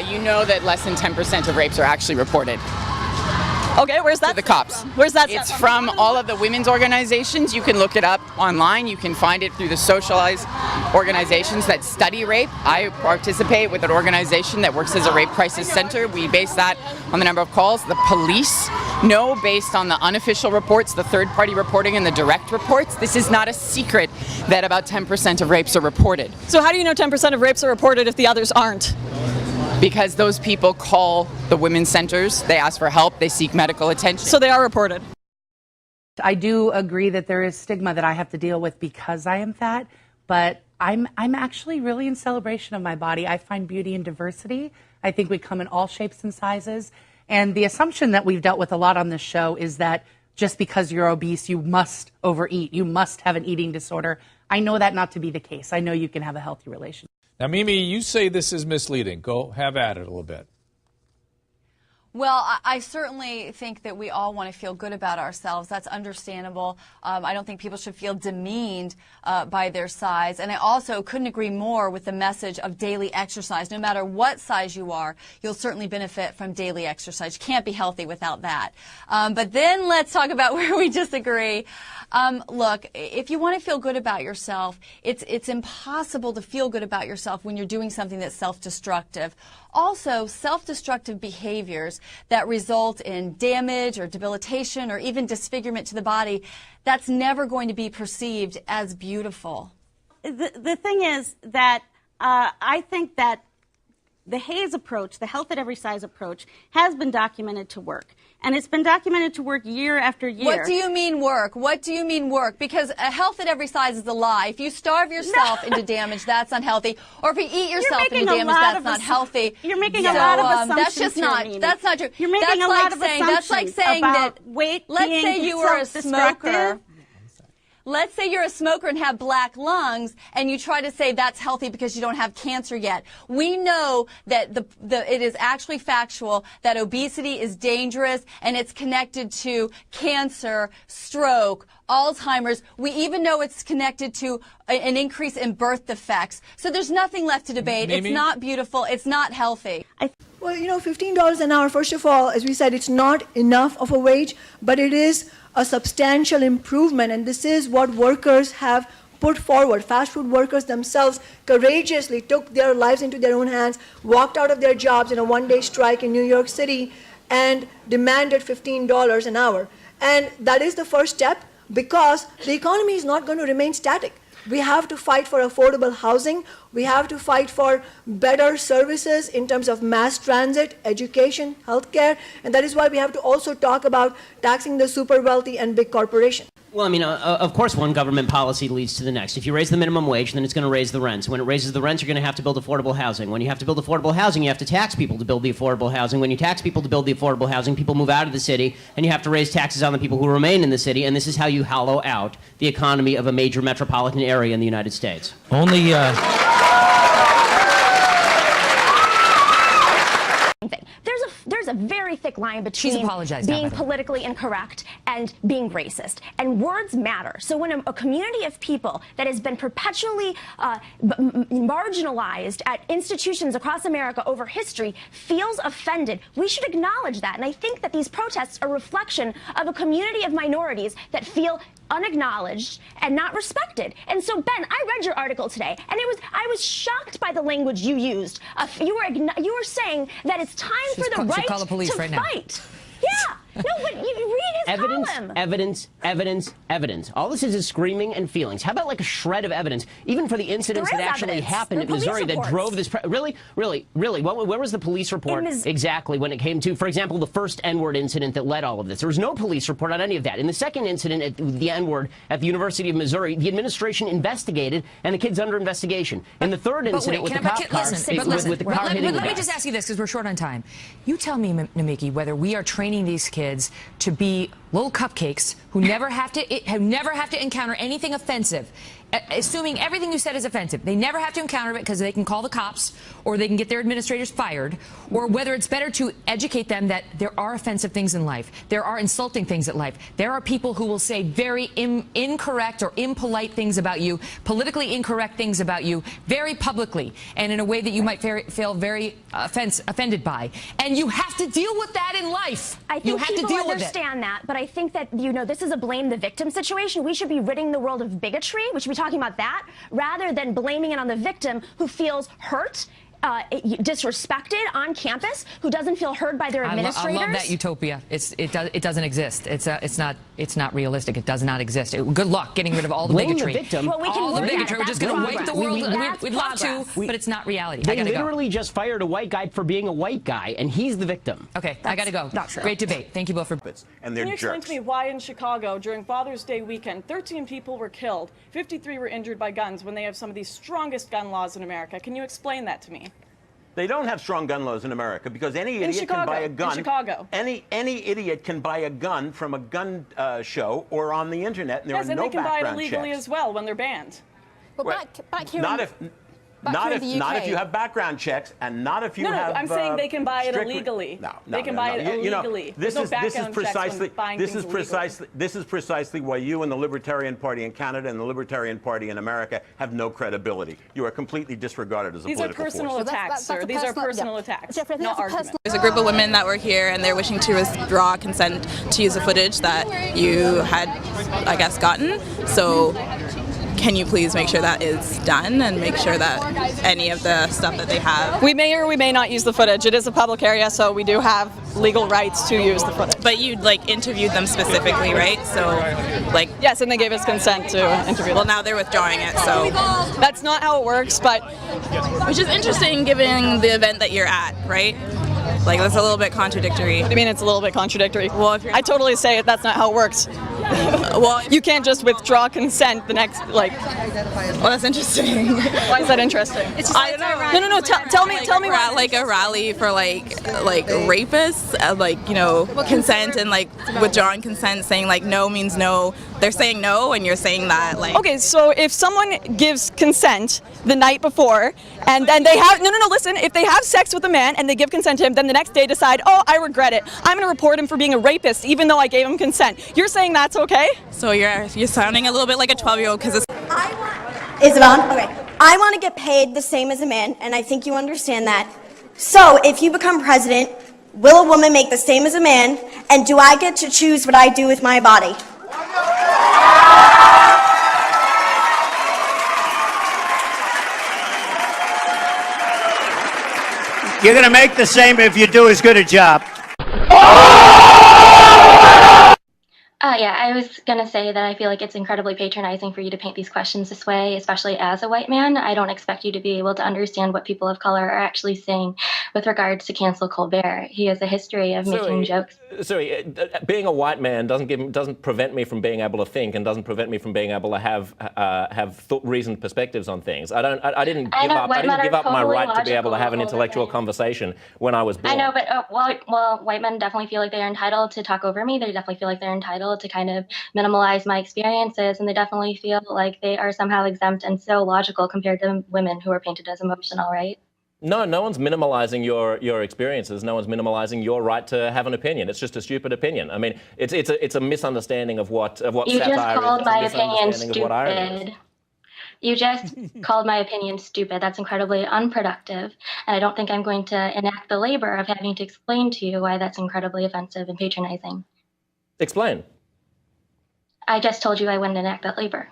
You know that less than 10% of rapes are actually reported. Okay, where's that? To the cops. Where's that? It's from all of the women's organizations. You can look it up online. You can find it through the socialized organizations that study rape. I participate with an organization that works as a rape crisis center. We base that on the number of calls. The police know, based on the unofficial reports, the third-party reporting, and the direct reports. This is not a secret that about 10% of rapes are reported. So how do you know 10% of rapes are reported if the others aren't? Because those people call the women's centers, they ask for help, they seek medical attention. So they are reported. I do agree that there is stigma that I have to deal with because I am fat, but I'm actually really in celebration of my body. I find beauty in diversity. I think we come in all shapes and sizes. And the assumption that we've dealt with a lot on this show is that just because you're obese, you must overeat, you must have an eating disorder. I know that not to be the case. I know you can have a healthy relationship. Now, Mimi, you say this is misleading. Go have at it a little bit. Well, I certainly think that we all want to feel good about ourselves. That's understandable. I don't think people should feel demeaned by their size. And I also couldn't agree more with the message of daily exercise. No matter what size you are, you'll certainly benefit from daily exercise. You can't be healthy without that. But then let's talk about where we disagree. Look, if you want to feel good about yourself, it's impossible to feel good about yourself when you're doing something that's self-destructive. Also, self-destructive behaviors that result in damage or debilitation or even disfigurement to the body, that's never going to be perceived as beautiful. The thing is that I think that the HAES approach, the health at every size approach, has been documented to work. And it's been documented to work year after year. What do you mean work? What do you mean work? Because a health at every size is a lie. If you starve yourself into damage, that's unhealthy. Or if you eat yourself into damage, that's not healthy. You're making a lot of assumptions. That's just not. Here, that's not true. You're making a lot of assumptions. That's like saying that. Weight let's say you were a smoker. Let's say you're a smoker and have black lungs, and you try to say that's healthy because you don't have cancer yet. We know that it is actually factual that obesity is dangerous, and it's connected to cancer, stroke, Alzheimer's. We even know it's connected to an increase in birth defects. So there's nothing left to debate. Mimi? It's not beautiful. It's not healthy. Well, you know, $15 an hour, first of all, as we said, it's not enough of a wage, but it is a substantial improvement, and this is what workers have put forward. Fast food workers themselves courageously took their lives into their own hands, walked out of their jobs in a one-day strike in New York City, and demanded $15 an hour. And that is the first step, because the economy is not going to remain static. We have to fight for affordable housing. We have to fight for better services in terms of mass transit, education, healthcare, and that is why we have to also talk about taxing the super wealthy and big corporations. Well, I mean, of course, one government policy leads to the next. If you raise the minimum wage, then it's going to raise the rents. When it raises the rents, you're going to have to build affordable housing. When you have to build affordable housing, you have to tax people to build the affordable housing. When you tax people to build the affordable housing, people move out of the city, and you have to raise taxes on the people who remain in the city, and this is how you hollow out the economy of a major metropolitan area in the United States. Only, There's a very thick line between being politically incorrect and being racist. And words matter. So when a community of people that has been perpetually marginalized at institutions across America over history feels offended, we should acknowledge that. And I think that these protests are a reflection of a community of minorities that feel unacknowledged and not respected. And so, Ben, I read your article today, and I was shocked by the language you used. You were saying that it's time for the right to fight. Yeah. No, but you read his column. Evidence. All this is screaming and feelings. How about like a shred of evidence, even for the incidents that actually happened in Missouri that drove this? Really? Where was the police report exactly when it came to, for example, the first N-word incident that led all of this? There was no police report on any of that. In the second incident, the N-word at the University of Missouri, the administration investigated, and the kid's under investigation. In the third incident with the cop car, with the car hitting the guy. Let me just ask you this, because we're short on time. You tell me, Namiki, whether we are training these kids to be little cupcakes who never have to encounter anything offensive. Assuming everything you said is offensive, they never have to encounter it because they can call the cops or they can get their administrators fired, or whether it's better to educate them that there are offensive things in life, there are insulting things in life, there are people who will say very incorrect or impolite things about you, politically incorrect things about you, very publicly and in a way that you might feel very offended by, and you have to deal with that in life. I think people understand that, but I think that, this is a blame the victim situation. We should be ridding the world of bigotry. We should be talking about that rather than blaming it on the victim who feels hurt, disrespected on campus, who doesn't feel heard by their administrators. I love that utopia. It doesn't exist. It's not realistic. It does not exist. Good luck getting rid of all the bigotry. The victim. Well, we can all the look bigotry. at We're it. just going to wipe the world. We'd love to, but it's not reality. They literally just fired a white guy for being a white guy, and he's the victim. Okay, I got to go. Not true. Great debate. Thank you both for. And they're Can you explain jerks. to me why in Chicago during Father's Day weekend 13 people were killed, 53 were injured by guns when they have some of the strongest gun laws in America? Can you explain that to me? They don't have strong gun laws in America because any idiot can buy a gun. In Chicago. Any idiot can buy a gun from a gun show or on the internet, and there are no and they can buy it background illegally checks. as well when they're banned. But back here Not in, not if you have background checks, and not if you have. No, I'm saying they can buy it strict- illegally. No, they can buy it illegally. This There's is no this is background checks when precisely buying this things is illegally. precisely why you and the Libertarian Party in Canada and the Libertarian Party in America have no credibility. You are completely disregarded as a These are political personal force. attacks, sir. These are personal attacks, not arguments. There's a group of women that were here and they're wishing to withdraw consent to use the footage that you had, I guess, gotten. So can you please make sure that is done and make sure that any of the stuff that they have. We may or we may not use the footage. It is a public area, so we do have legal rights to use the footage. But you interviewed them specifically, right? So yes, and they gave us consent to interview them. Well, now they're withdrawing it, so That's not how it works, but which is interesting given the event that you're at, right? That's a little bit contradictory. I mean, it's a little bit contradictory. Well, if you're I totally say it. That's not how it works. well, You can't just withdraw consent the next, well, that's interesting. Why is that interesting? It's just, I don't know. No. Tell me. We're at a rally for rapists, consent and withdrawing consent, saying no means no. They're saying no, and you're saying that Okay, so if someone gives consent the night before, and then they have listen. If they have sex with a man and they give consent to him, then the next day decide, oh, I regret it. I'm going to report him for being a rapist, even though I gave him consent. You're saying that's okay? So you're sounding a little bit like a 12-year-old because it's. Is it on? Okay. I want to get paid the same as a man, and I think you understand that. So, if you become president, will a woman make the same as a man, and do I get to choose what I do with my body? You're going to make the same if you do as good a job. Yeah, I was going to say that I feel like it's incredibly patronizing for you to paint these questions this way, especially as a white man. I don't expect you to be able to understand what people of color are actually saying with regards to cancel Colbert. He has a history of making jokes. Sorry, being a white man doesn't prevent me from being able to think and doesn't prevent me from being able to have reasoned perspectives on things. I didn't give up my right to be able to have an intellectual conversation when I was born. I know, but well, white men definitely feel like they're entitled to talk over me. They definitely feel like they're entitled to kind of minimalize my experiences, and they definitely feel like they are somehow exempt and so logical compared to women who are painted as emotional, right? No one's minimalizing your experiences. No one's minimalizing your right to have an opinion. It's just a stupid opinion. I mean, it's a misunderstanding of what you satire just called is. my opinion stupid. You just called my opinion stupid. That's incredibly unproductive, and I don't think I'm going to enact the labor of having to explain to you why that's incredibly offensive and patronizing. Explain. I just told you I wouldn't enact that labor.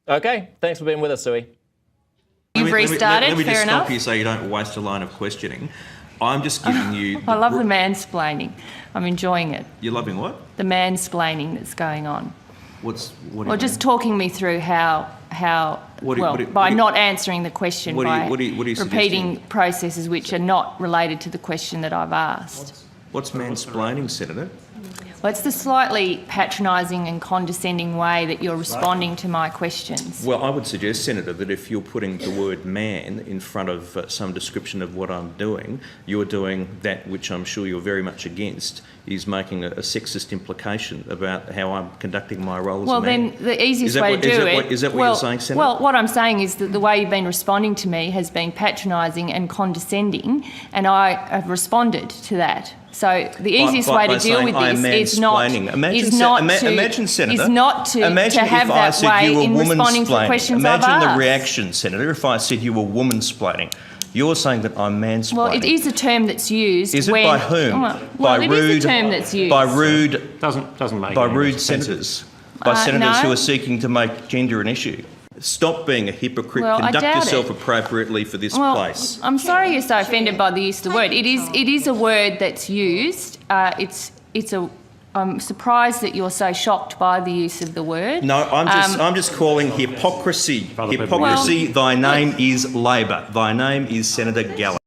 Okay, thanks for being with us, Sui. You've restarted, let me just stop you so you don't waste a line of questioning. I'm just giving you... I love the mansplaining. I'm enjoying it. You're loving what? The mansplaining that's going on. What do you Well, just talking me through how by not answering the question, by repeating processes which are not related to the question that I've asked. What's mansplaining, Senator? Well, it's the slightly patronising and condescending way that you're responding to my questions. Well, I would suggest, Senator, that if you're putting the word man in front of some description of what I'm doing, you're doing that which I'm sure you're very much against, is making a sexist implication about how I'm conducting my role as a man. Well, then the easiest way to do it... Is that what you're saying, Senator? Well, what I'm saying is that the way you've been responding to me has been patronising and condescending, and I have responded to that. So the easiest way to deal with this is not to have that way in responding to the questions I've asked. Imagine the reaction, Senator, if I said you were woman-splaining. You're saying that I'm mansplaining. Well, it is a term that's used. Is it by whom? Well, it is a term that's used. By rude... Doesn't make by rude senators. By senators who are seeking to make gender an issue. Stop being a hypocrite. Conduct yourself appropriately for this place. I'm sorry you're so offended by the use of the word. It is a word that's used. I'm surprised that you're so shocked by the use of the word. No, I'm just calling hypocrisy. Hypocrisy. Thy name is Labor. Thy name is Senator Gallagher.